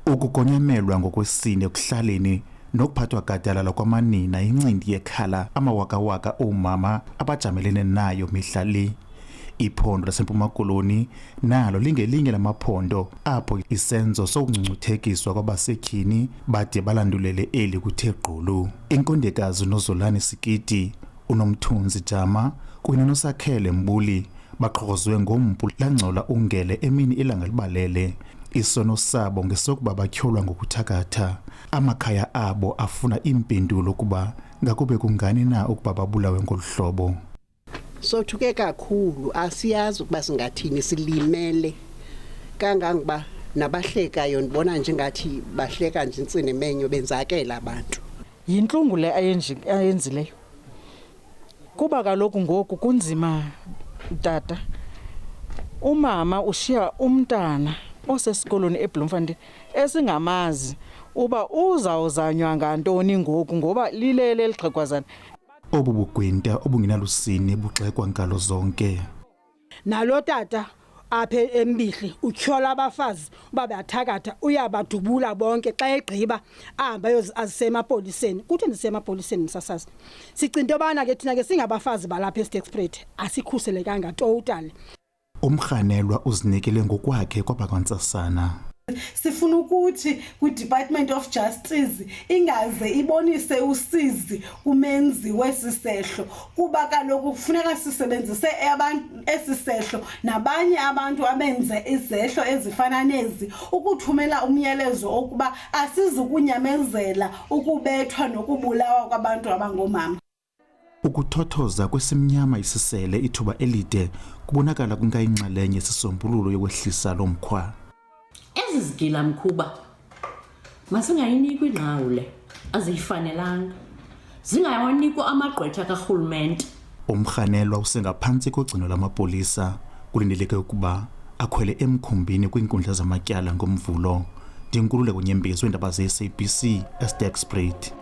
Ukugonyamelwa ngokwesine ekuhlaleni nokuphathwa gadalala kwamanina incindi yekhala amawakawaka oomama abajamelene nayo mihla le. Iphondo laseMpuma Koloni nalo lingelinye lamaphondo apho isenzo sokungcungcuthekiswa kwabasetyhini bade balandulele eli kuthe gqolo. Inkondekazi noZolani Sikiti, uNomthunzi Jama kunye noSakhele Mbuli baqhokozwe ngompu langcola ungele emini ilanga libalele. Isono sabo ngesokuba batyholwa ngokuthakatha. Amakhaya abo afuna impendulo kuba ngakube kungani na ukuba babulawe ngolu hlobo. Sothuke kakhulu, asiyazi ukuba singathini, silimele kangangoba nabahlekayo ndibona njengathi bahleka nje intsini menyo benzakela abantu. Yintlungu le ayenzileyo kuba kaloku ngoku kunzima tata. Umama ushiya umntana osesikolweni eBloemfontein esingamazi uba uzawuzanywa ngantoni ngoku ngoba lilele lixhegwazana. Obu bugwinta obungenalusini bugxekwa ngalo zonke. Nalo tata apha eMbihli utyhola abafazi uba bathakatha uyabadubula bonke xa egqiba ahamba azisemapoliseni. Kuthi ndisemapoliseni msasazi sicinga into yobana ke thina ke singabafazi balapha eSterkspruit asikhuselekanga totally. Umrhanelwa uzinikele ngokwakhe kwabakwantsasana. Sifuna ukuthi kwi-Department of Justice ingaze ibonise usizi kumenzi wesisehlo kuba kaloku kufuneka sisebenzise esisehlo nabanye abantu abenze izehlo ezifana nezi ukuthumela umyalezo okuba asizukunyamezela ukubethwa nokubulawa kwabantu abangomama. Ukuthothoza kwesimnyama isisele ithuba elide kubonakala kungayinxalenye esisombululo yokwehlisa lo mkhwa. Ezi zigila mkhuba masingayinikwa ingqawule aziyifanelanga, zingayawanikwa amagqwetha karhulumente. Umrhanelwa usengaphantsi kogcino lamapolisa kulindeleke ukuba akhwele emkhumbini kwiinkundla zamatyala ngomvulo. Ndinkululeko Nyembezi weendaba ze-SABC eSterkspruit.